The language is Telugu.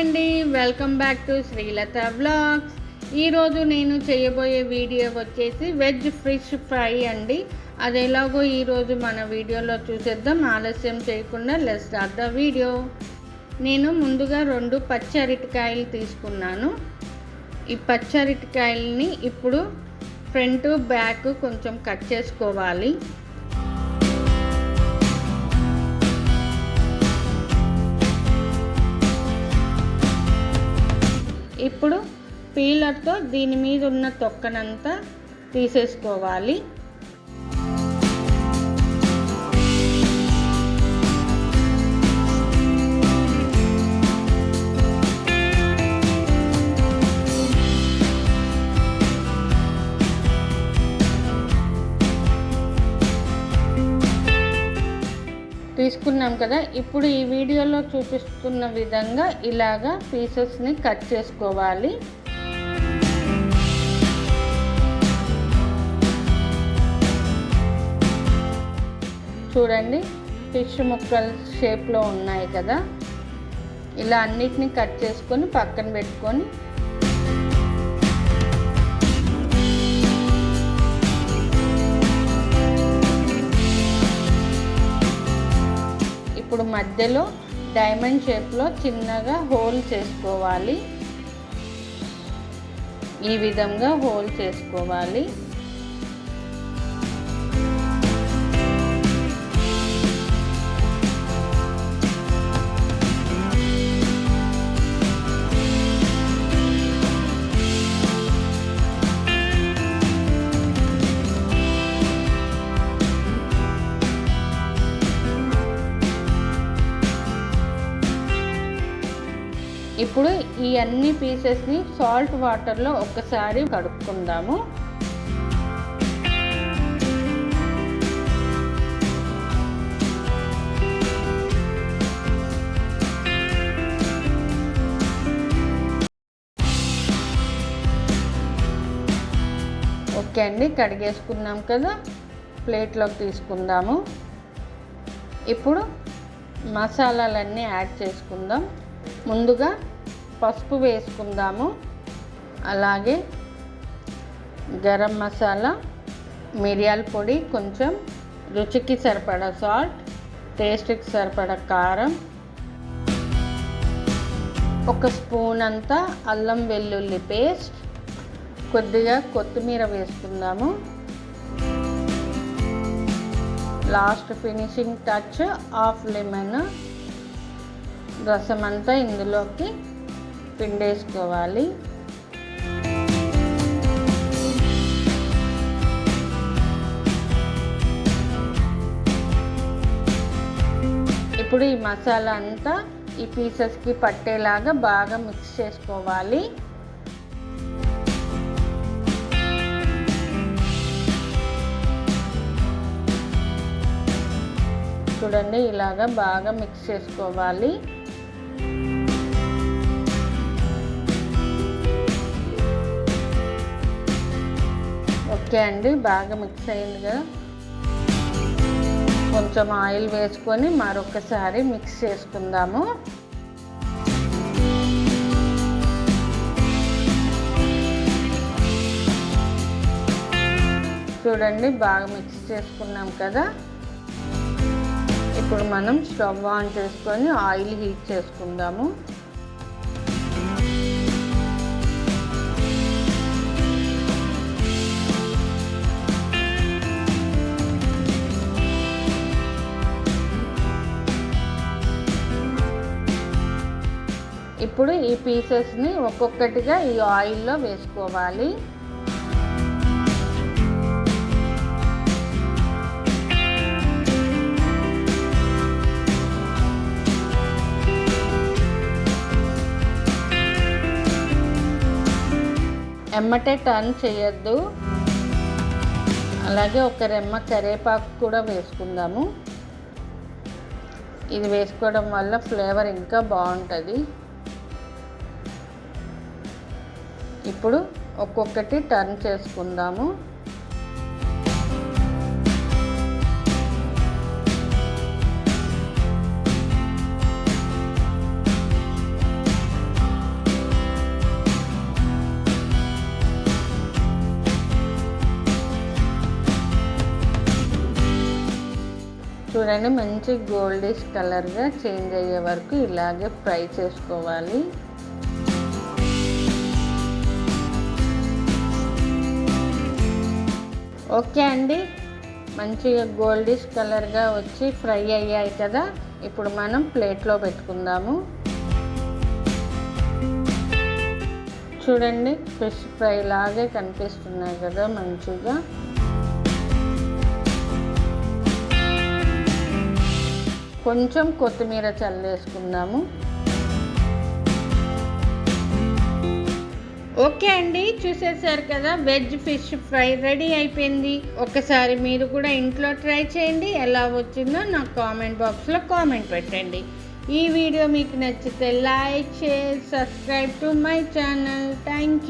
అండి, వెల్కమ్ బ్యాక్ టు శ్రీలతావ్లాగ్స్. ఈరోజు నేను చేయబోయే వీడియో వచ్చేసి వెజ్ ఫిష్ ఫ్రై అండి. అది ఎలాగో ఈరోజు మన వీడియోలో చూసేద్దాం. ఆలస్యం చేయకుండా లెట్స్ స్టార్ట్ ద వీడియో. నేను ముందుగా 2 పచ్చి అరటికాయలు తీసుకున్నాను. ఈ పచ్చి అరటికాయలని ఇప్పుడు ఫ్రంట్ బ్యాక్ కొంచెం కట్ చేసుకోవాలి. ఇప్పుడు పీలర్తో దీని మీద ఉన్న తొక్కనంతా తీసేసుకోవాలి. తీసుకున్నాం కదా, ఇప్పుడు ఈ వీడియోలో చూపిస్తున్న విధంగా ఇలాగా పీసెస్ని కట్ చేసుకోవాలి. చూడండి, ఫిష్ ముక్కల షేప్లో ఉన్నాయి కదా. ఇలా అన్నిటినీ కట్ చేసుకొని పక్కన పెట్టుకొని ఇప్పుడు మధ్యలో డైమండ్ షేప్లో చిన్నగా హోల్ చేసుకోవాలి. ఈ విధంగా హోల్ చేసుకోవాలి. ఇప్పుడు ఈ అన్ని పీసెస్ని సాల్ట్ వాటర్లో ఒక్కసారి కడుక్కుందాము. ఓకే అండి, కడిగేసుకున్నాం కదా, ప్లేట్లోకి తీసుకుందాము. ఇప్పుడు మసాలాలన్నీ యాడ్ చేసుకుందాం. ముందుగా పసుపు వేసుకుందాము. అలాగే గరం మసాలా, మిరియాల పొడి, కొంచెం రుచికి సరిపడా సాల్ట్, టేస్ట్కి సరిపడా కారం, 1 స్పూన్ అంతా అల్లం వెల్లుల్లి పేస్ట్, కొద్దిగా కొత్తిమీర వేసుకుందాము. Last finishing touch half lemon రసం అంతా ఇందులోకి పిండేసుకోవాలి. ఇప్పుడు ఈ మసాలా అంతా ఈ పీసెస్కి పట్టేలాగా బాగా మిక్స్ చేసుకోవాలి. చూడండి, ఇలాగా బాగా మిక్స్ చేసుకోవాలి. ఓకే అండి, బాగా మిక్స్ అయింది కదా. కొంచెం ఆయిల్ వేసుకొని మరొకసారి మిక్స్ చేసుకుందాము. చూడండి, బాగా మిక్స్ చేసుకున్నాం కదా. ఇప్పుడు మనం స్టవ్ ఆన్ చేసుకొని ఆయిల్ హీట్ చేసుకుందాము. ఇప్పుడు ఈ పీసెస్ని ఒక్కొక్కటిగా ఈ ఆయిల్లో వేసుకోవాలి. ఎమ్మటే టర్న్ చేయొద్దు. అలాగే 1 రెమ్మ కరివేపాకు కూడా వేసుకుందాము. ఇది వేసుకోవడం వల్ల ఫ్లేవర్ ఇంకా బాగుంటుంది. ఇప్పుడు ఒక్కొక్కటి టర్న్ చేసుకుందాము. చూడండి, మంచి గోల్డిష్ కలర్గా చేంజ్ అయ్యే వరకు ఇలాగే ఫ్రై చేసుకోవాలి. ఓకే అండి, మంచిగా గోల్డిష్ కలర్గా వచ్చి ఫ్రై అయ్యాయి కదా. ఇప్పుడు మనం ప్లేట్లో పెట్టుకుందాము. చూడండి, ఫిష్ ఫ్రై లాగే కనిపిస్తున్నాయి కదా మంచిగా. కొంచెం కొత్తిమీర చల్లేసుకుందాము. ఓకే అండి, చూసేసారు కదా, వెజ్ ఫిష్ ఫ్రై రెడీ అయిపోయింది. ఒకసారి మీరు కూడా ఇంట్లో ట్రై చేయండి. ఎలా వచ్చిందో నాకు కామెంట్ బాక్స్లో కామెంట్ పెట్టండి. ఈ వీడియో మీకు నచ్చితే like, share, subscribe to my channel. Thank you.